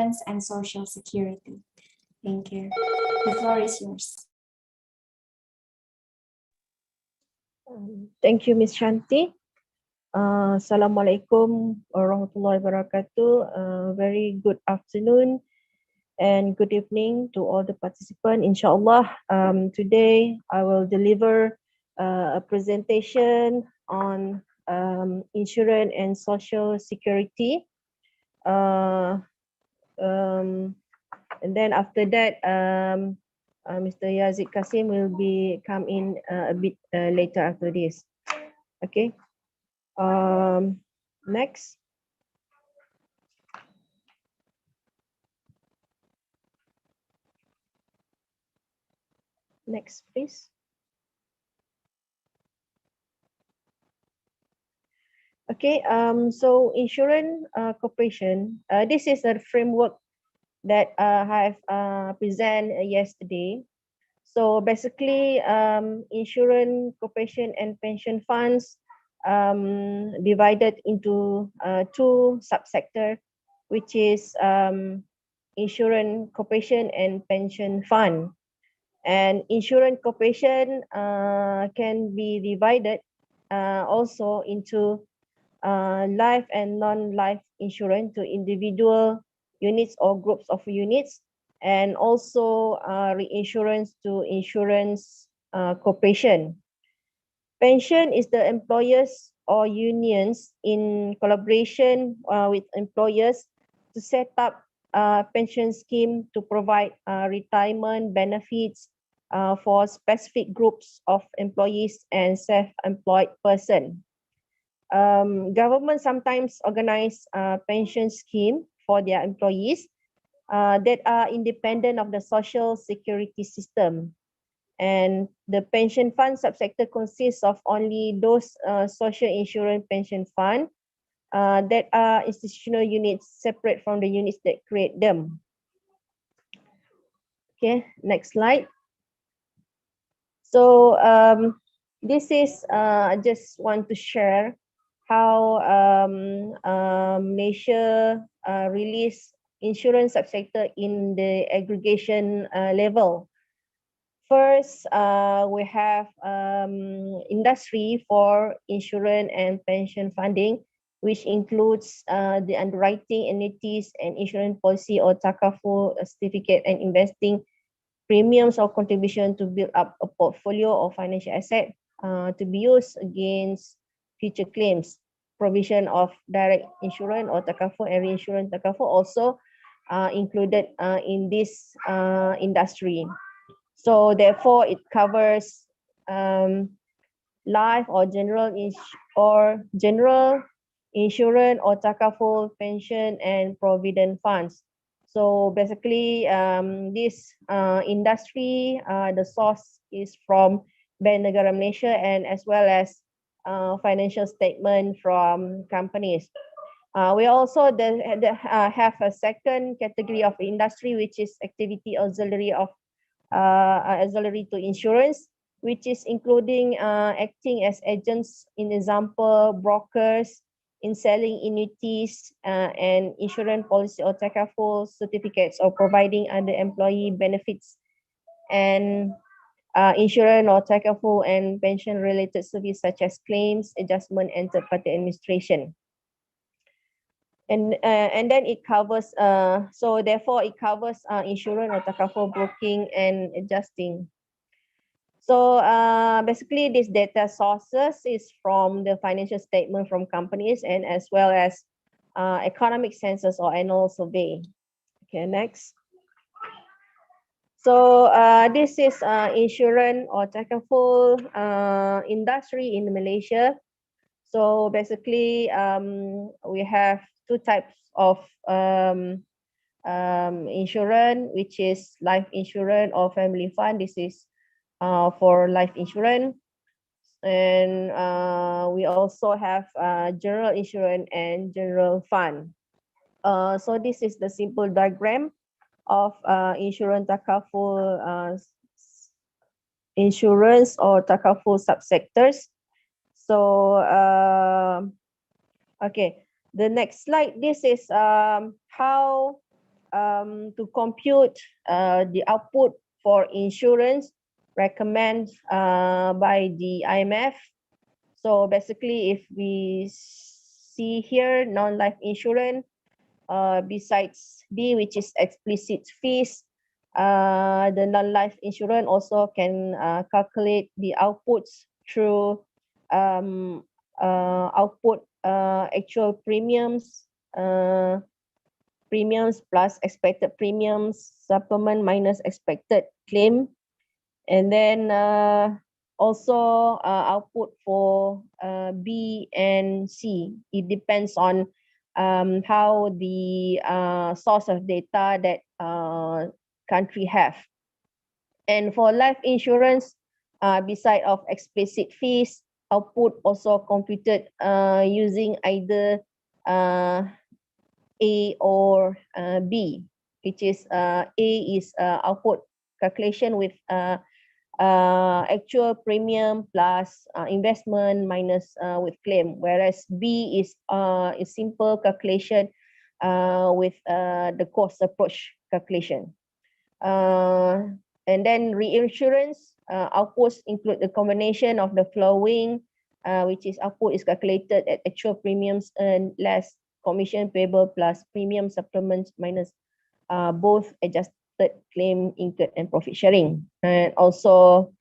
Insurance and Social Security. Thank you. The floor is yours. Thank you, Ms. Shanti. Assalamualaikum warahmatullahi wabarakatuh. Very good afternoon and good evening to all the participants. Inshallah, today I will deliver a presentation on insurance and social security. And then after that, Mr. Yazid Kasim will come in a bit later after this. Okay. Next. Next, please. Okay. So insurance corporation. This is a framework that I have presented yesterday. So basically, insurance corporation and pension funds divided into two subsectors, which is insurance corporation and pension fund. And insurance corporation can be divided also into life and non-life insurance to individual units or groups of units, and also reinsurance to insurance corporation. Pension is the employers or unions in collaboration with employers to set up a pension scheme to provide retirement benefits for specific groups of employees and self-employed person. Government sometimes organize a pension scheme for their employees that are independent of the social security system. And the pension fund subsector consists of only those social insurance pension fund that are institutional units separate from the units that create them. Okay, next slide. So this is, I just want to share how Malaysia release insurance subsector in the aggregation level. First, we have industry for insurance and pension funding, which includes the underwriting, annuities, and insurance policy or takaful certificate, and investing premiums or contribution to build up a portfolio of financial asset to be used against future claims. Provision of direct insurance or takaful and reinsurance takaful also included in this industry. So therefore, it covers life or general insurance or takaful pension and provident funds. So basically, this industry, the source is from Bank Negara Malaysia and as well as financial statement from companies. We also have a second category of industry, which is activity auxiliary to insurance, which is including acting as agents, in example, brokers in selling annuities and insurance policy or takaful certificates, or providing other employee benefits and insurance or takaful and pension related service such as claims, adjustment, and third-party administration. And then it covers, so therefore it covers insurance or takaful broking and adjusting. So basically this data sources is from the financial statement from companies and as well as economic census or annual survey. Okay, next. So this is insurance or takaful industry in Malaysia. So basically we have two types of insurance, which is life insurance or family fund. This is for life insurance. And we also have general insurance and general fund. So this is the simple diagram of insurance takaful insurance or takaful subsectors. So okay, the next slide, this is how to compute the output for insurance recommended by the IMF. So basically, if we see here non-life insurance, besides B, which is explicit fees, the non-life insurance also can calculate the outputs through output actual premiums, premiums plus expected premiums, supplement minus expected claim, and then also output for B and C. It depends on how the source of data that country have. And for life insurance, beside of explicit fees, output also computed using either A or B, which is A is output calculation with actual premium plus investment minus with claim, whereas B is simple calculation with the cost approach calculation. And then reinsurance outputs include the combination of the following, which is output is calculated at actual premiums earned less commission payable plus premium supplements minus both adjusted claim incurred and profit sharing, and also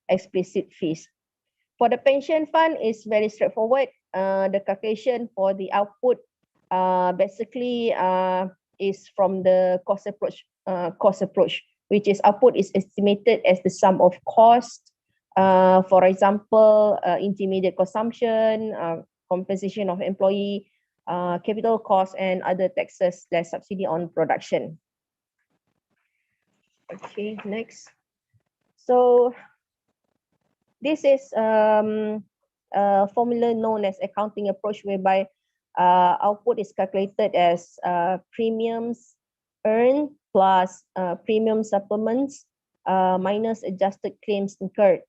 explicit fees. For the pension fund, is very straightforward. The calculation for the output basically is from the cost approach, which is output is estimated as the sum of cost, for example, intermediate consumption, compensation of employee, capital costs, and other taxes less subsidy on production. Okay, next. So this is a formula known as accounting approach, whereby output is calculated as premiums earned plus premium supplements minus adjusted claims incurred.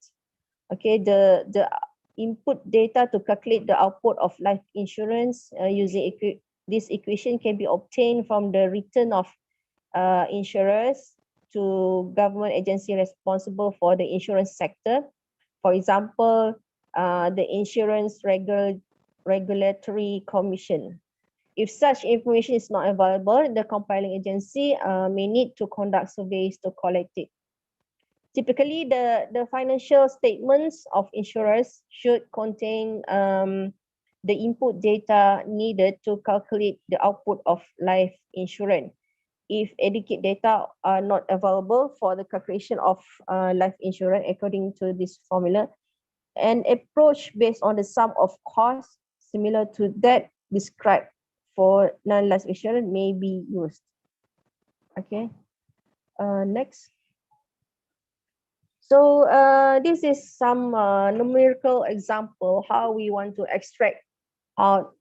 Okay, the input data to calculate the output of life insurance using this equation can be obtained from the return of insurers to government agency responsible for the insurance sector. For example, the Insurance Regulatory Commission. If such information is not available, the compiling agency may need to conduct surveys to collect it. Typically, the financial statements of insurers should contain the input data needed to calculate the output of life insurance. If adequate data are not available for the calculation of life insurance according to this formula, an approach based on the sum of costs similar to that described for non-life insurance may be used. Okay, next. So this is some numerical example how we want to extract out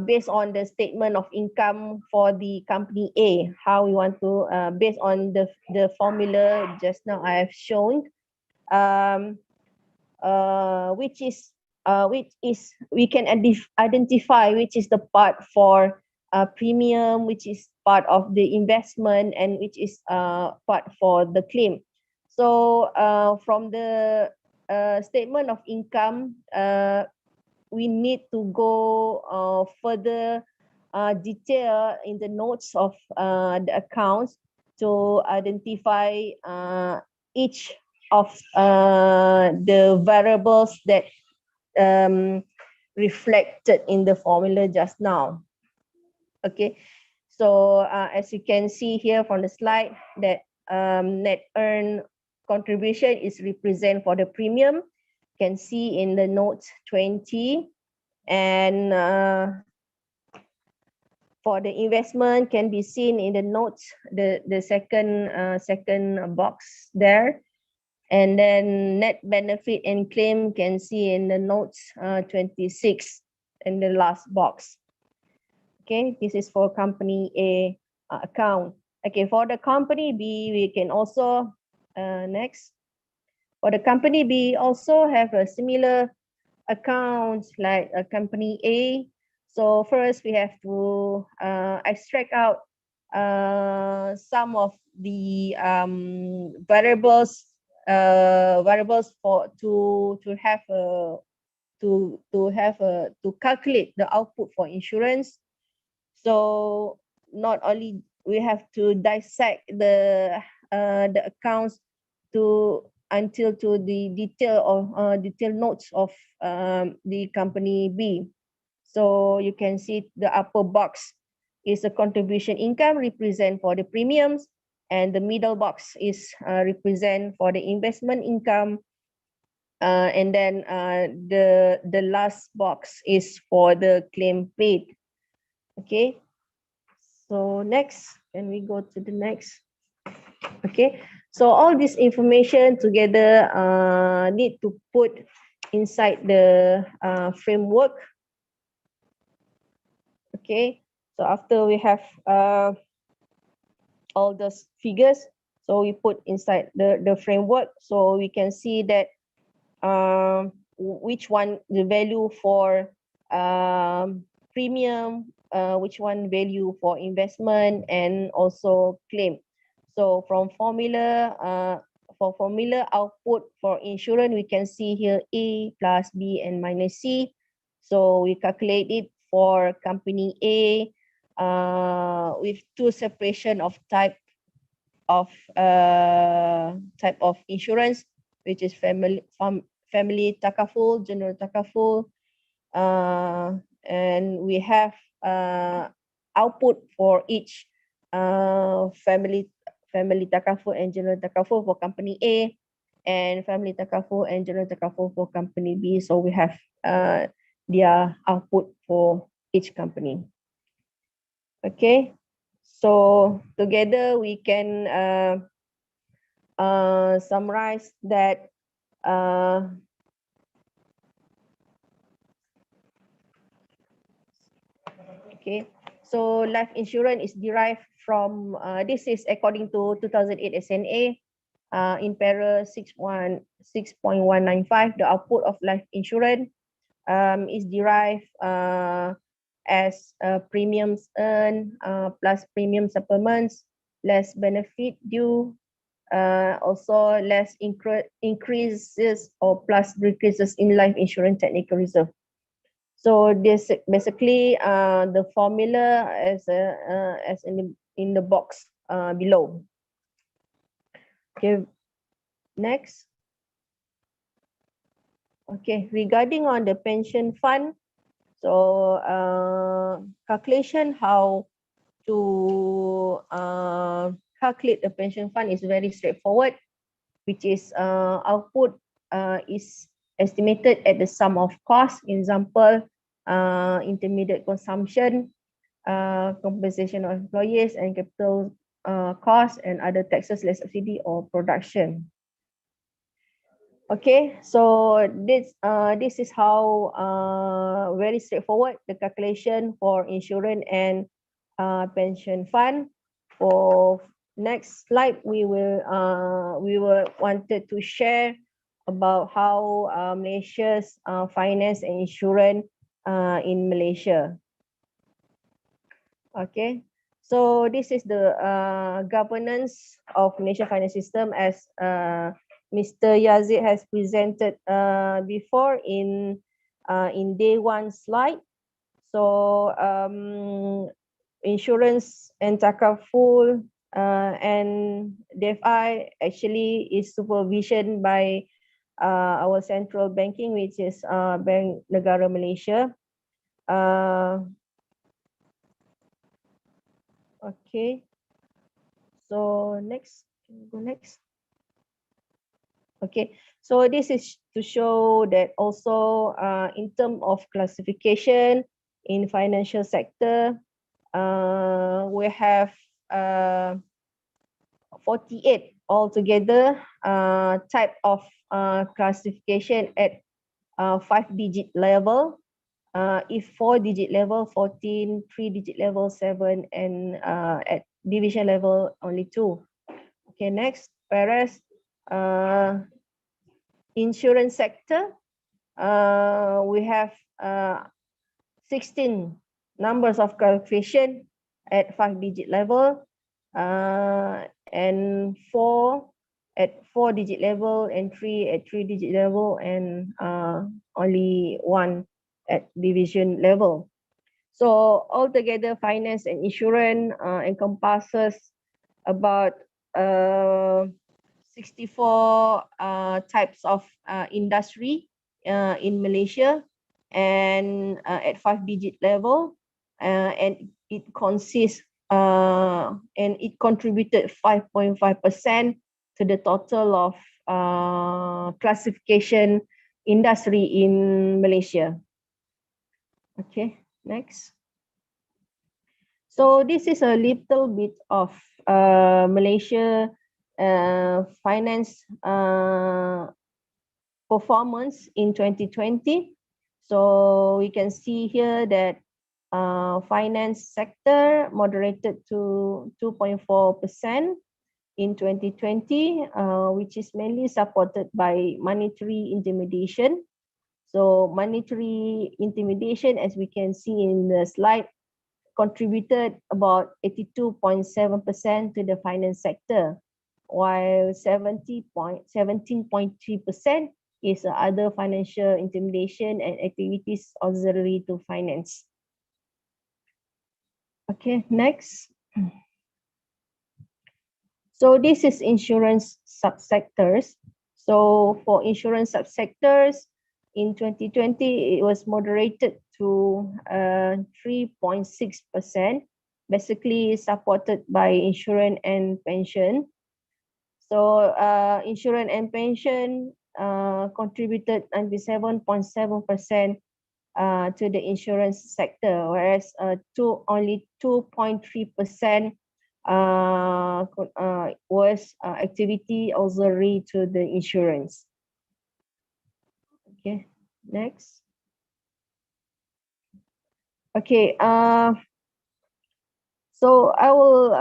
based on the statement of income for the company A, how we want to based on the formula just now I have shown, which is we can identify which is the part for premium, which is part of the investment, and which is part for the claim. So from the statement of income, we need to go further detail in the notes of the accounts to identify each of the variables that reflected in the formula just now. Okay, so as you can see here from the slide, that net earned contribution is represent for the premium. You can see in the note 20, and for the investment can be seen in the notes, the second box there. And then net benefit and claim can see in the notes 26 in the last box. Okay, this is for company A account. Okay, for the company B, we can also next. For the company B, also have a similar account like a company A. So first we have to extract out some of the variables for to calculate the output for insurance. So not only we have to dissect the accounts until to the detail notes of the company B. So you can see the upper box is a contribution income represent for the premiums, and the middle box is represent for the investment income, and then the last box is for the claim paid. Okay, so next, can we go to the next? Okay, so all this information together need to put inside the framework. Okay, so after we have all those figures, so we put inside the framework, so we can see that which one the value for premium, which one value for investment, and also claim. So from formula, for formula output for insurance, we can see here A plus B and minus C. So we calculate it for company A with two separation of type of insurance, which is family takaful, general takaful, and we have output for each family takaful and general takaful for company A, and family takaful and general takaful for company B. So we have their output for each company. Okay, so together we can summarize that okay, so life insurance is derived from this is according to 2008 SNA in para 6.195. The output of life insurance is derived as premiums earned plus premium supplements, less benefit due, also less increases or plus decreases in life insurance technical reserve. So this basically the formula as in the box below. Okay, next. Okay, regarding on the pension fund, so calculation how to calculate the pension fund is very straightforward, which is output is estimated at the sum of cost. Example, intermediate consumption, compensation of employees, and capital cost and other taxes less subsidy or production. Okay, so this is how very straightforward the calculation for insurance and pension fund. For next slide, we will wanted to share about how Malaysia's finance and insurance in Malaysia. Okay, so this is the governance of Malaysia finance system as Mr. Yazid has presented before in day one slide. So insurance and takaful and DFI actually is supervision by our central banking, which is Bank Negara Malaysia. Okay, so next, can we go next? Okay, so this is to show that also in terms of classification in financial sector, we have 48 altogether type of classification at 5-digit level. If 4-digit level, 14, 3-digit level, 7, and at division level, only 2. Okay, next, whereas insurance sector, we have 16 numbers of calculation at 5-digit level, and 4 at 4-digit level, and 3 at 3-digit level, and only 1 at division level. So altogether, finance and insurance encompasses about 64 types of industry in Malaysia, and at 5-digit level, and it consists and it contributed 5.5% to the total of classification industry in Malaysia. Okay, next. So this is a little bit of Malaysia finance performance in 2020. So we can see here that finance sector moderated to 2.4% in 2020, which is mainly supported by monetary intimidation. So monetary intimidation, as we can see in the slide, contributed about 82.7% to the finance sector, while 17.3% is other financial intimidation and activities auxiliary to finance. Okay, next. So this is insurance subsectors. So for insurance subsectors, in 2020, it was moderated to 3.6%, basically supported by insurance and pension. So insurance and pension contributed 97.7% to the insurance sector, whereas only 2.3% was activity auxiliary to the insurance. Okay, next. Okay, so I will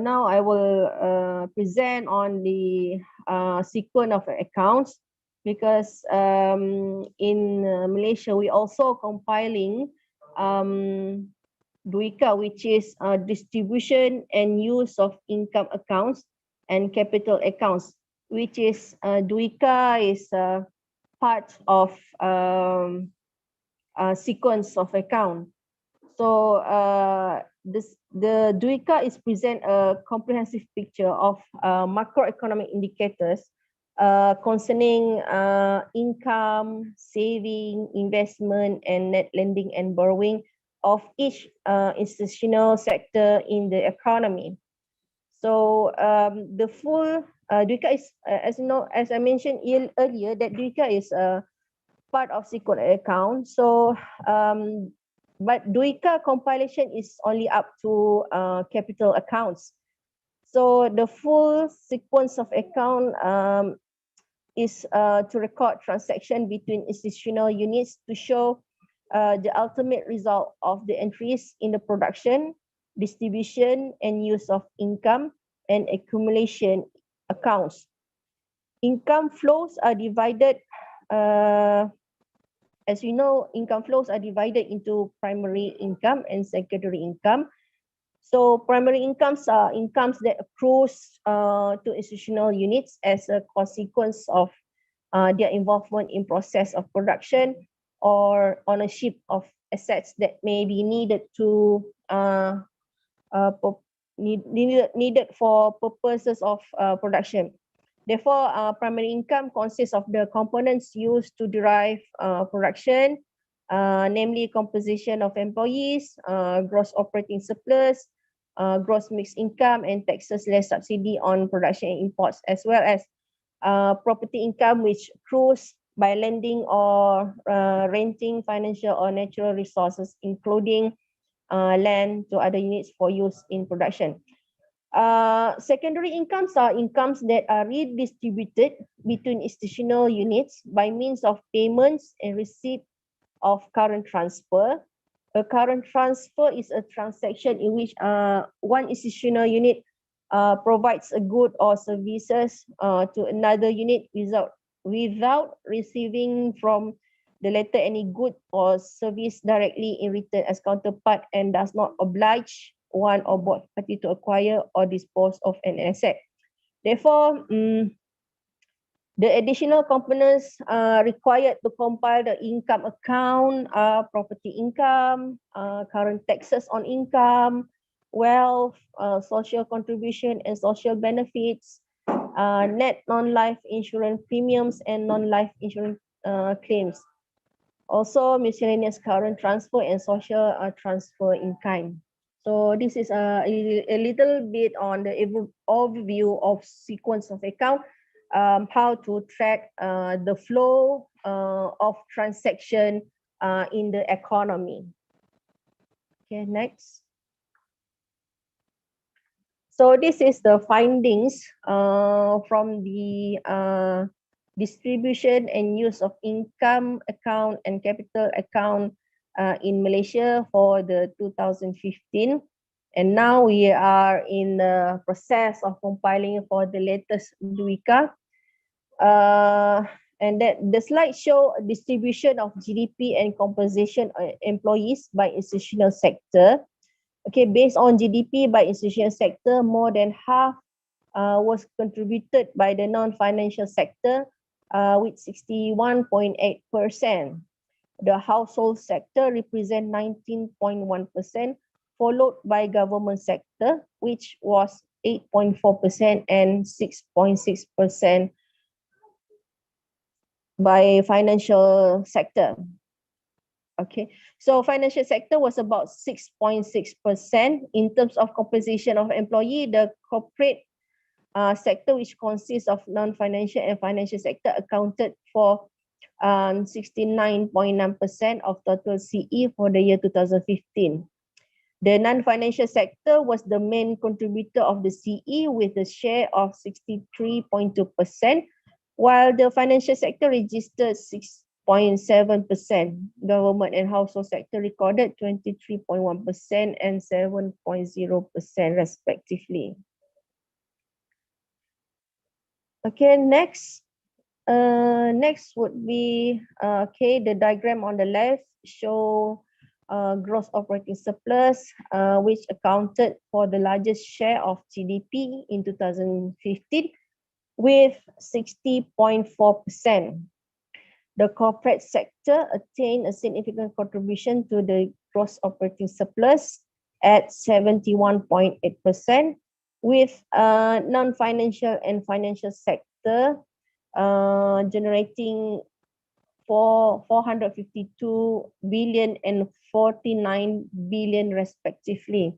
now I will present on the sequence of accounts, because in Malaysia we also compiling DUICA, which is distribution and use of income accounts and capital accounts, which is DUICA is part of sequence of account. So the DUICA is present a comprehensive picture of macroeconomic indicators concerning income, saving, investment, and net lending and borrowing of each institutional sector in the economy. So the full DUICA is, as you know, as I mentioned earlier, that DUICA is a part of sequence account. So but DUICA compilation is only up to capital accounts. So the full sequence of account is to record transaction between institutional units to show the ultimate result of the entries in the production, distribution, and use of income and accumulation accounts. Income flows are divided, as you know, income flows are divided into primary income and secondary income. So primary incomes are incomes that accrues to institutional units as a consequence of their involvement in process of production or ownership of assets that may be needed to needed for purposes of production. Therefore, primary income consists of the components used to derive production, namely composition of employees, gross operating surplus, gross mixed income, and taxes less subsidy on production and imports, as well as property income, which accrues by lending or renting financial or natural resources, including land, to other units for use in production. Secondary incomes are incomes that are redistributed between institutional units by means of payments and receipt of current transfer. A current transfer is a transaction in which one institutional unit provides a good or services to another unit without receiving from the latter any good or service directly in return as counterpart and does not oblige one or both party to acquire or dispose of an asset. Therefore, the additional components required to compile the income account are property income, current taxes on income, wealth, social contribution and social benefits, net non-life insurance premiums and non-life insurance claims. Also, miscellaneous current transfer and social transfer in kind. So this is a little bit on the overview of sequence of account, how to track the flow of transaction in the economy. Okay, next. So this is the findings from the distribution and use of income account and capital account in Malaysia for the 2015. And now we are in the process of compiling for the latest DWICA. And that the slide show a distribution of GDP and composition of employees by institutional sector. Okay, based on GDP by institutional sector, more than half was contributed by the non-financial sector with 61.8%. The household sector represent 19.1%, followed by government sector, which was 8.4% and 6.6% by financial sector. Okay, so financial sector was about 6.6% in terms of composition of employee. The corporate sector, which consists of non-financial and financial sector, accounted for 69.9% of total CE for the year 2015. The non-financial sector was the main contributor of the CE with a share of 63.2%, while the financial sector registered 6.7%. Government and household sector recorded 23.1% and 7.0% respectively. Okay, next. Next would be the diagram on the left show gross operating surplus, which accounted for the largest share of GDP in 2015 with 60.4%. The corporate sector attained a significant contribution to the gross operating surplus at 71.8%, with non-financial and financial sector generating 452 billion and 49 billion respectively.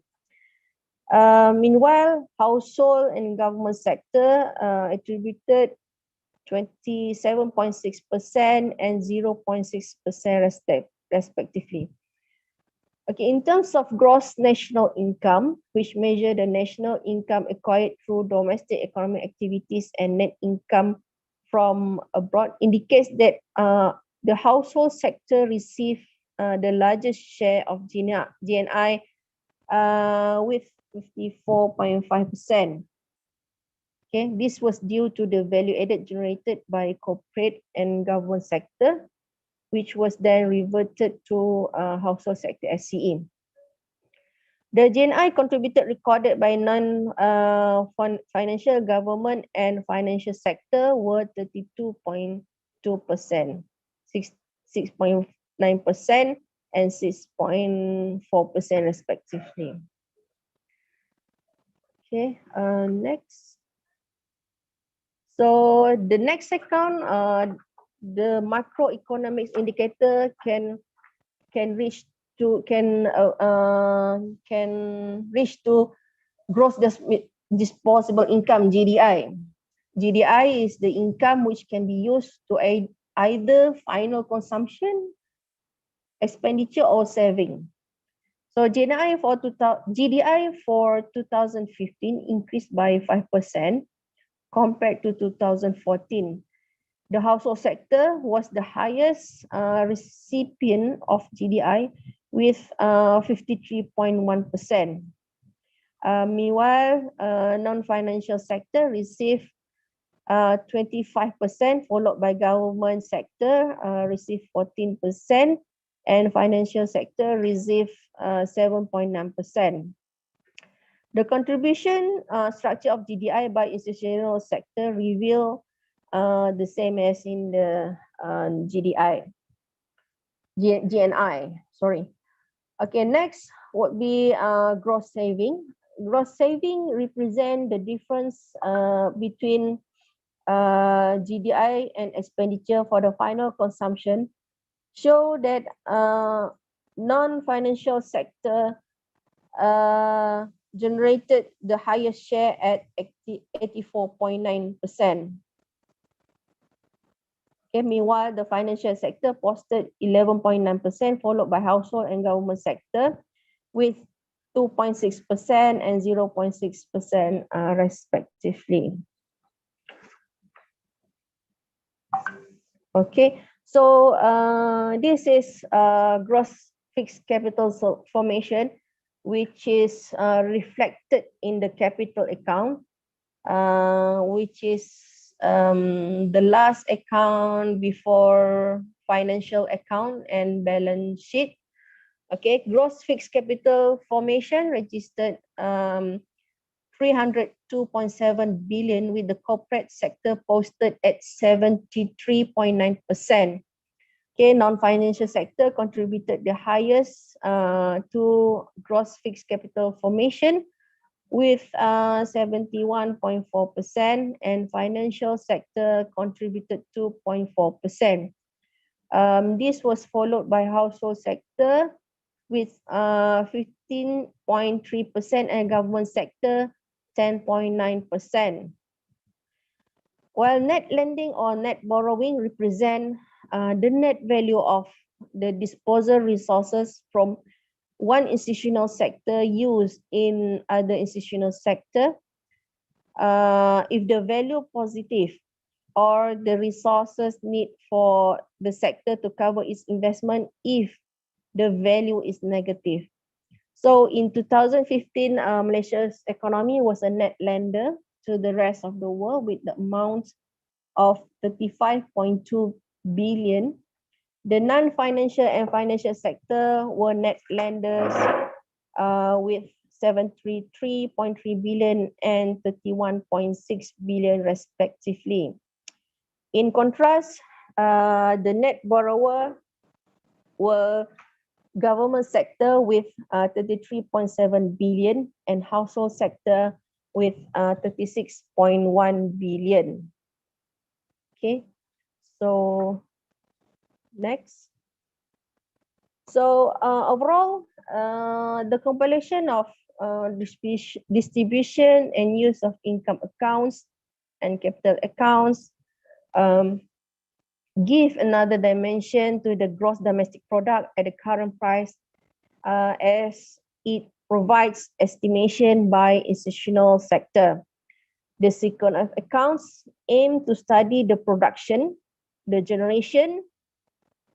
Meanwhile, household and government sector attributed 27.6% and 0.6% respectively. Okay, in terms of gross national income, which measure the national income acquired through domestic economic activities and net income from abroad, indicates that the household sector received the largest share of GNI with 54.5%. Okay, this was due to the value added generated by corporate and government sector, which was then reverted to household sector SCE. The GNI contributed recorded by non-financial government and financial sector were 32.2%, 6.9% and 6.4% respectively. Okay, next. So the next account, the macroeconomics indicator can reach to gross disposable income, GDI. GDI is the income which can be used to either final consumption, expenditure or saving. So GDI for 2015 increased by 5% compared to 2014. The household sector was the highest recipient of GDI with 53.1%. Meanwhile, non-financial sector received 25%, followed by government sector, received 14%, and financial sector received 7.9%. The contribution structure of GDI by institutional sector reveal the same as in the GNI, sorry. Okay, next would be gross saving. Gross saving represent the difference between GDI and expenditure for the final consumption, show that non-financial sector generated the highest share at 84.9%. Okay, meanwhile, the financial sector posted 11.9%, followed by household and government sector with 2.6% and 0.6% respectively. Okay, so this is gross fixed capital formation, which is reflected in the capital account, which is the last account before financial account and balance sheet. Okay, gross fixed capital formation registered 302.7 billion, with the corporate sector posted at 73.9%. Okay, non-financial sector contributed the highest to gross fixed capital formation with 71.4%, and financial sector contributed 2.4%. This was followed by household sector with 15.3%, and government sector 10.9%. While net lending or net borrowing represent the net value of the disposal resources from one institutional sector used in other institutional sector, if the value positive or the resources need for the sector to cover its investment if the value is negative. So in 2015, Malaysia's economy was a net lender to the rest of the world with the amount of 35.2 billion. The non-financial and financial sector were net lenders with 73.3 billion and 31.6 billion respectively. In contrast, the net borrower were government sector with 33.7 billion and household sector with 36.1 billion. Okay, so next. So overall, the compilation of distribution and use of income accounts and capital accounts give another dimension to the gross domestic product at the current price, as it provides estimation by institutional sector. The sequence of accounts aim to study the production, the generation,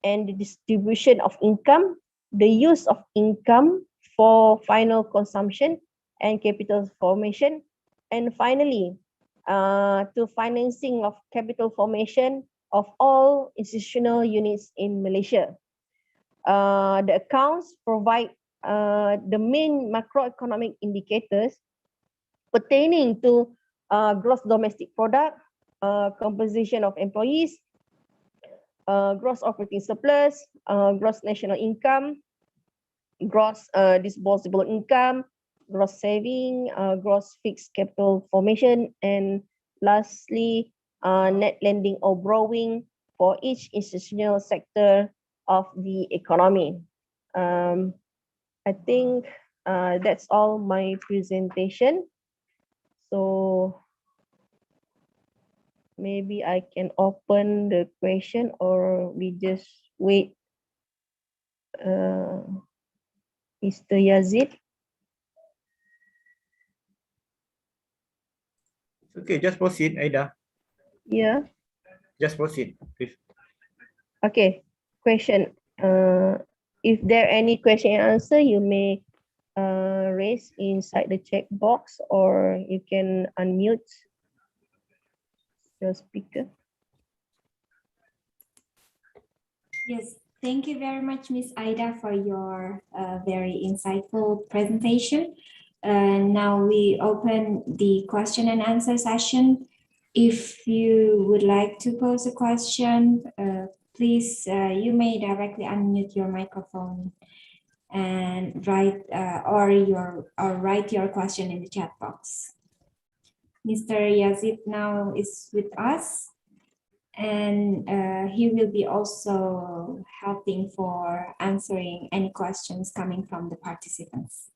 and the distribution of income, the use of income for final consumption and capital formation, and finally, to financing of capital formation of all institutional units in Malaysia. The accounts provide the main macroeconomic indicators pertaining to gross domestic product, composition of employees, gross operating surplus, gross national income, gross disposable income, gross saving, gross fixed capital formation, and lastly, net lending or borrowing for each institutional sector of the economy. I think that's all my presentation. So maybe I can open the question, or we just wait. Mr. Yazid. Okay, just proceed, Aida. Yeah. Just proceed, please. Okay. Question. If there are any question and answer, you may raise inside the chat box, or you can unmute. your speaker. Yes, thank you very much, Ms. Aida, for your very insightful presentation. Now we open the question and answer session. If you would like to pose a question, please, you may directly unmute your microphone and write write your question in the chat box. Mr. Yazid now is with us, and he will be also helping for answering any questions coming from the participants.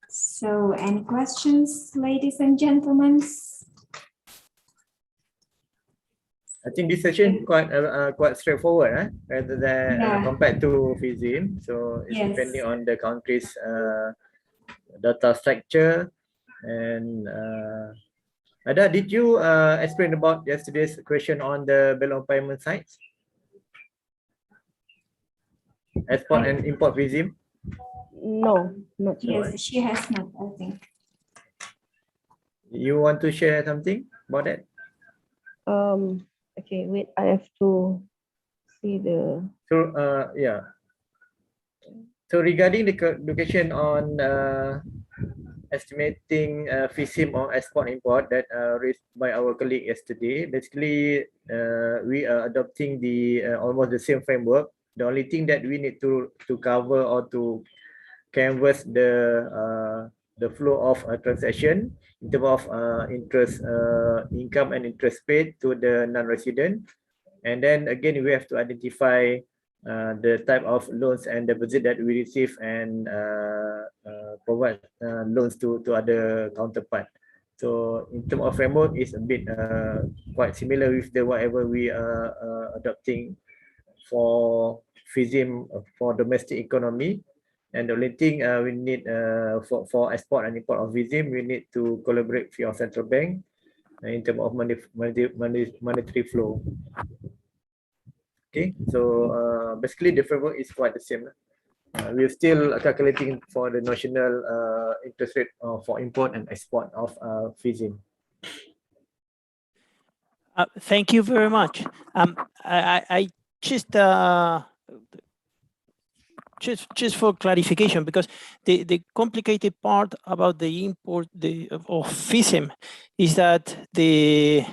So, any questions, ladies and gentlemen? I think this session quite straightforward, rather than compared to FISIM. So it's depending on the country's data structure. And Ada, did you explain about yesterday's question on the bill of payment sites? Export and import FISIM? No, not sure. Yes, she has not, I think. You want to share something about that? Okay, wait, I have to see the... So, yeah. So regarding the question on estimating FISIM or export import that raised by our colleague yesterday, basically we are adopting the almost the same framework. The only thing that we need to cover or to canvas the flow of a transaction in terms of interest income and interest paid to the non-resident, and then again we have to identify the type of loans and deposit that we receive and provide loans to other counterpart. So in terms of framework, it's a bit quite similar with the whatever we are adopting for FISIM for domestic economy. And the only thing we need for export and import of FISIM, we need to collaborate with your central bank in terms of monetary flow. Okay, so basically the framework is quite the same. We're still calculating for the notional interest rate for import and export of FISIM. Thank you very much. I just for clarification, because the complicated part about the import of FISIM is that the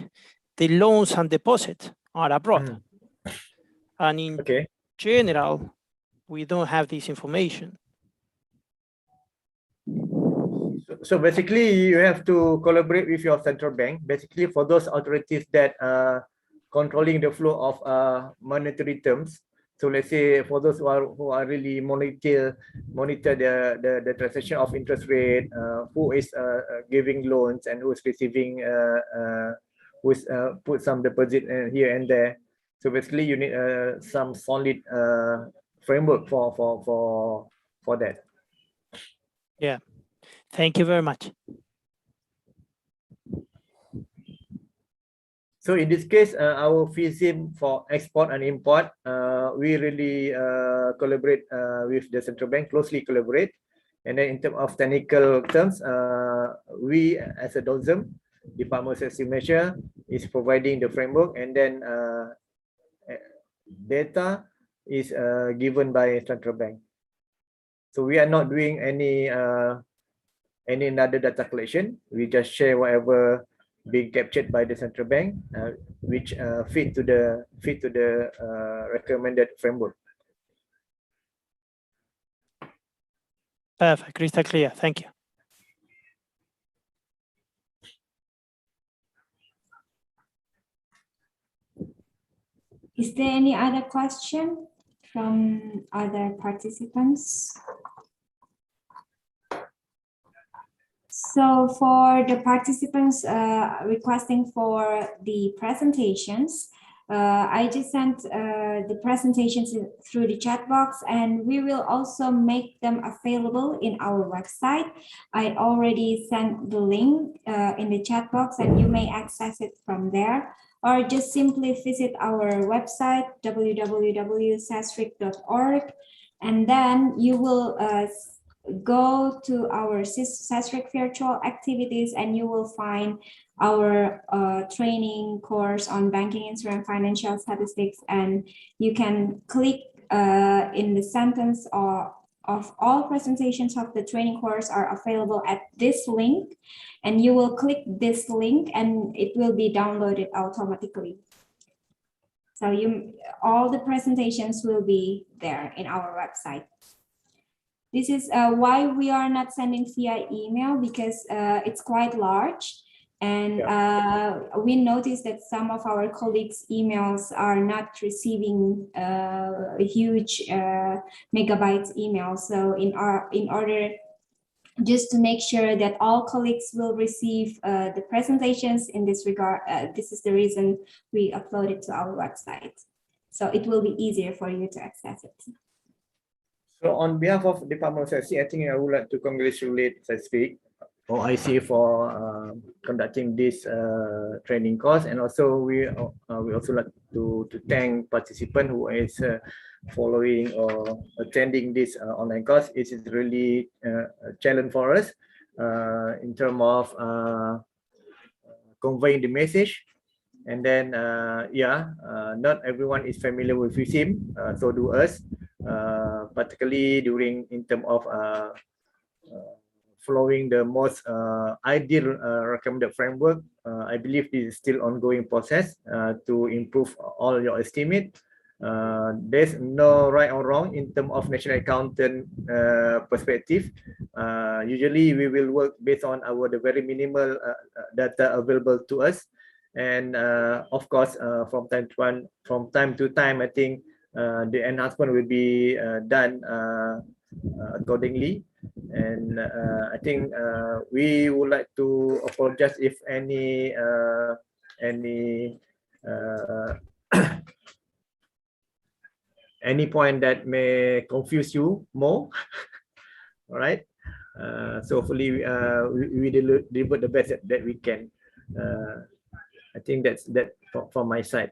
loans and deposits are abroad. And in general, we don't have this information. So basically, you have to collaborate with your central bank. Basically, for those authorities that are controlling the flow of monetary terms. So let's say for those who are really monitor the transaction of interest rate, who is giving loans and who is receiving, who's put some deposit here and there. So basically, you need some solid framework for that. Yeah, thank you very much. So in this case, our FISIM for export and import, we really collaborate with the central bank, closely collaborate. And then in terms of technical terms, we as a DOSM, Department of Safety Measure, is providing the framework, and then data is given by central bank. So we are not doing any another data collection. We just share whatever being captured by the central bank, which fit to the recommended framework. Perfect, crystal clear. Thank you. Is there any other question from other participants? So for the participants requesting for the presentations, I just sent the presentations through the chat box, and we will also make them available in our website. I already sent the link in the chat box, and you may access it from there. or just simply visit our website, www.sesric.org, and then you will go to our SESRIC virtual activities, and you will find our training course on banking, insurance, financial statistics, and you can click in the sentence of all presentations of the training course are available at this link, and you will click this link and it will be downloaded automatically. So all the presentations will be there in our website. This is why we are not sending via email, because it's quite large. And we noticed that some of our colleagues' emails are not receiving huge megabytes emails. So in order just to make sure that all colleagues will receive the presentations in this regard, this is the reason we upload it to our website. So it will be easier for you to access it. So on behalf of Department of Statistics, I think I would like to congratulate SESRIC or IC for conducting this training course, and also we also like to thank participant who is following or attending this online course. It is really a challenge for us in terms of conveying the message. And then not everyone is familiar with FISIM, so do us, particularly in terms of following the most ideal recommended framework. I believe this is still ongoing process to improve all your estimate. There's no right or wrong in terms of national accountant perspective. Usually we will work based on the very minimal data available to us. And of course, from time to time, I think the enhancement will be done accordingly. And I think we would like to apologize if any any point that may confuse you more. All right. So hopefully we deliver the best that we can. I think that's from my side.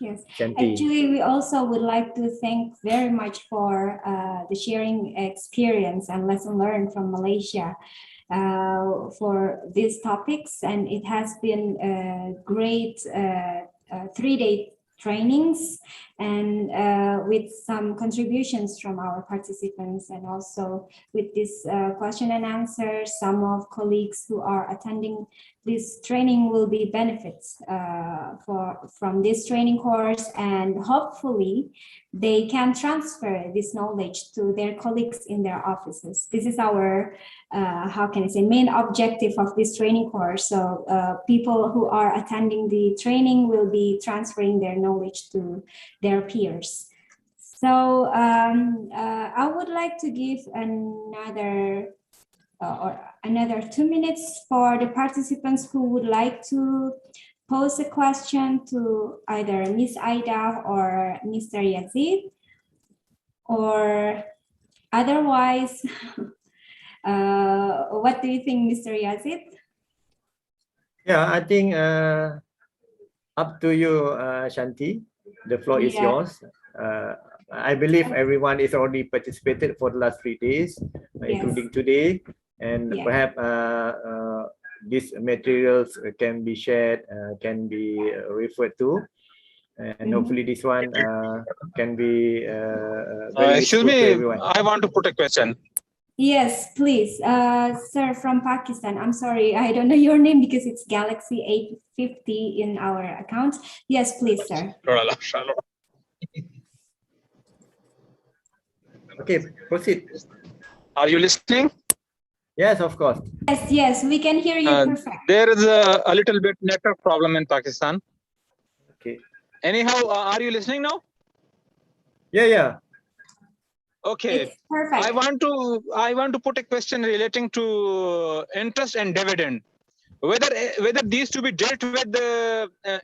Yes, Shanti. actually, we also would like to thank very much for the sharing experience and lesson learned from Malaysia for these topics. And it has been a great 3-day trainings, and with some contributions from our participants, and also with this question and answer, some of colleagues who are attending this training will be benefits from this training course, and hopefully they can transfer this knowledge to their colleagues in their offices. This is our how can I say, main objective of this training course. So people who are attending the training will be transferring their knowledge to their peers. So I would like to give another 2 minutes for the participants who would like to pose a question to either Ms. Aida or Mr. Yazid, or otherwise, what do you think, Mr. Yazid? Yeah, I think up to you, Shanti. The floor is yours. I believe everyone is already participated for the last 3 days, including today, and perhaps these materials can be shared, can be referred to, and hopefully this one can be very excuse useful to me, everyone. I want to put a question. Yes, please. Sir from Pakistan. I'm sorry, I don't know your name because it's Galaxy 850 in our account. Yes, please, sir. Okay, proceed. Are you listening? Yes, of course. Yes, yes, we can hear you perfect. There is a little bit network problem in Pakistan. Okay. Anyhow, are you listening now? Yeah. Okay. It's perfect. I want to put a question relating to interest and dividend. Whether these to be dealt with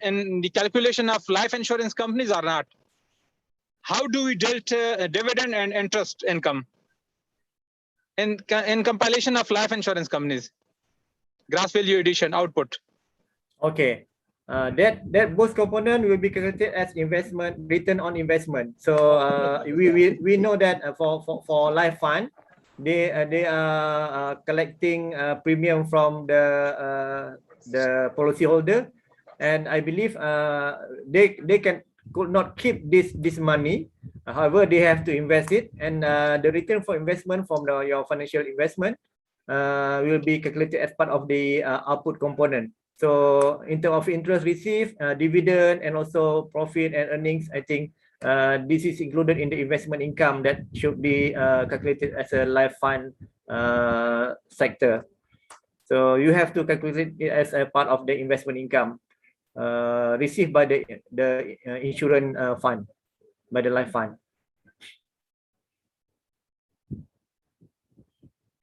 in the calculation of life insurance companies or not. How do we deal dividend and interest income in compilation of life insurance companies? Gross value addition output. Okay. that both component will be calculated as investment, return on investment. So we know that for life fund, they are collecting premium from the policyholder, and I believe they could not keep this money. However, they have to invest it, and the return for investment from your financial investment will be calculated as part of the output component. So in terms of interest received, dividend, and also profit and earnings, I think this is included in the investment income that should be calculated as a life fund sector. So you have to calculate it as a part of the investment income received by the insurance fund, by the life fund.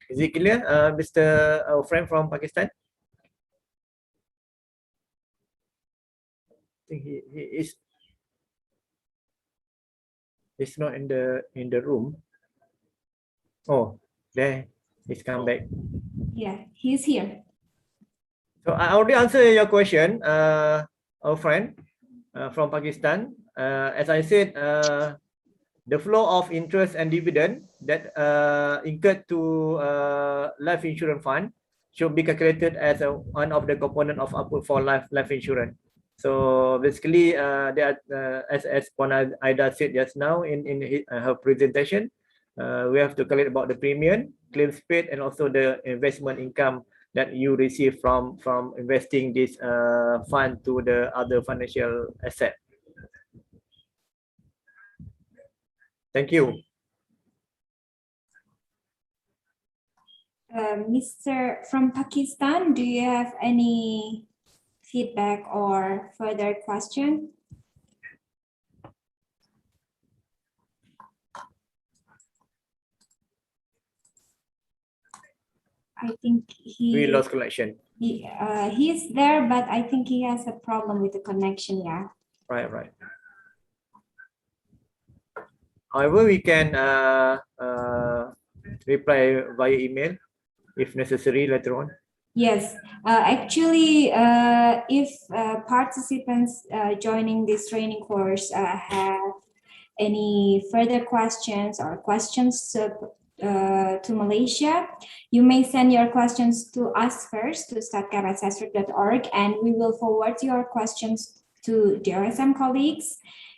Is it clear, Mr. Our friend from Pakistan? I think he is. He's not in the room. Oh, there he's come back. Yeah, he's here. So I already answered your question, our friend from Pakistan. As I said, the flow of interest and dividend that incurred to life insurance fund should be calculated as one of the component of output for life insurance. So basically, there are, as Puan Aida said just now in her presentation, we have to calculate about the premium, claims paid, and also the investment income that you receive from investing this fund to the other financial asset. Thank you. Mr. from Pakistan, do you have any feedback or further question? I think we lost connection. He's there, but I think he has a problem with the connection. Yeah. Right. However, we can reply via email if necessary later on. Yes, actually, if participants joining this training course have any further questions or questions to Malaysia, you may send your questions to us first to StatCaB@SESRIC.org, and we will forward your questions to DRSM colleagues.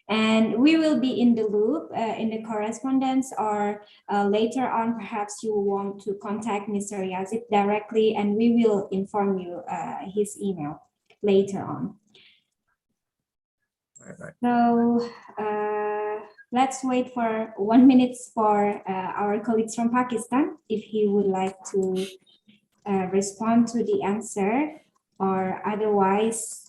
And we will be in the loop in the correspondence, or later on, perhaps you want to contact Mr. Yazid directly, and we will inform you his email later on. Right. So let's wait for 1 minute for our colleagues from Pakistan, if he would like to respond to the answer, or otherwise,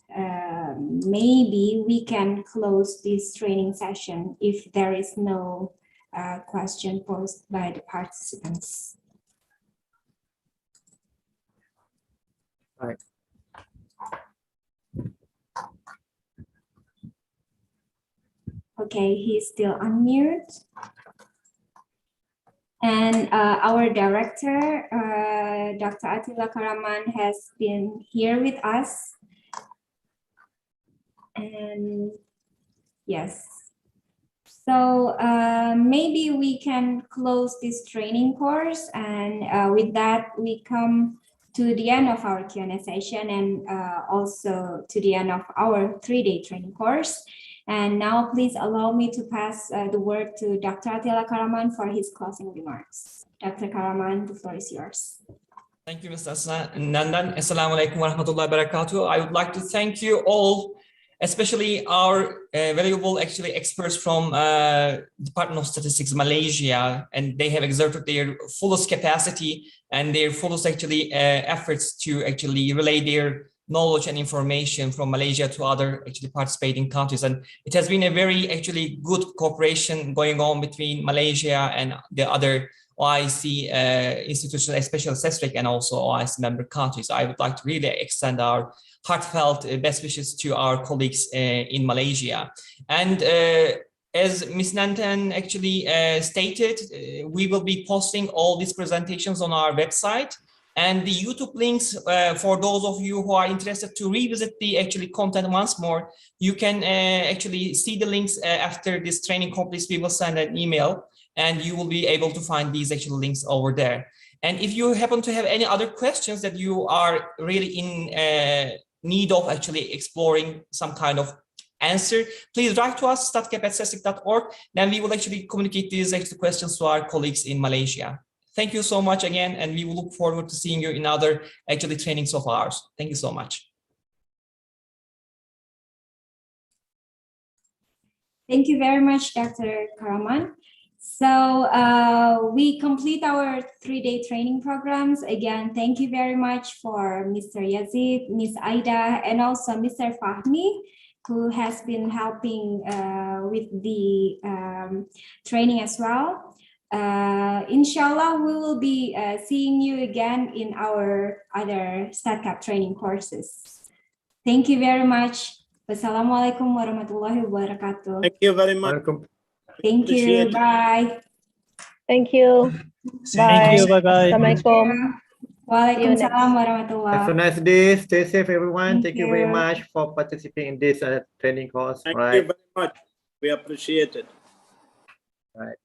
maybe we can close this training session if there is no question posed by the participants. Right. Okay, he's still on mute. And our director, Dr. Atilla Karaman, has been here with us. And yes, so maybe we can close this training course, and with that we come to the end of our Q&A session, and also to the end of our 3-day training course. And now please allow me to pass the word to Dr. Atilla Karaman for his closing remarks. Dr. Karaman, the floor is yours. Thank you, Mr. Nandan. Assalamu alaikum wa rahmatullahi wa barakatuh. I would like to thank you all, especially our valuable experts from Department of Statistics Malaysia, and they have exerted their fullest capacity and their fullest efforts to relay their knowledge and information from Malaysia to other participating countries. And it has been a very good cooperation going on between Malaysia and the other OIC institutions, especially SESRIC and also OIC member countries. I would like to really extend our heartfelt best wishes to our colleagues in Malaysia. And as Ms. Nandan stated, we will be posting all these presentations on our website. And the YouTube links, for those of you who are interested to revisit the actually content once more, you can actually see the links after this training completes. We will send an email and you will be able to find these actual links over there. And if you happen to have any other questions that you are really in need of actually exploring some kind of answer, please write to us, StatCaB@SESRIC.org. Then we will actually communicate these extra questions to our colleagues in Malaysia. Thank you so much again, and we will look forward to seeing you in other actually trainings of ours. Thank you so much. Thank you very much, Dr. Karaman. So we complete our 3-day training programs. Again, thank you very much for Mr. Yazid, Ms. Aida, and also Mr. Fahmi, who has been helping with the training as well. Inshallah, we will be seeing you again in our other StatCaB training courses. Thank you very much. Wassalamualaikum warahmatullahi wabarakatuh. Thank you very much. Thank you. Appreciate it. Bye. Thank you. Thank you. Bye-bye. Assalamualaikum. Waalaikumsalam warahmatullahi. Have a nice day. Stay safe, everyone. Thank Thank you very you. much for participating in this training course. Thank Right. you very much. We appreciate it. Right.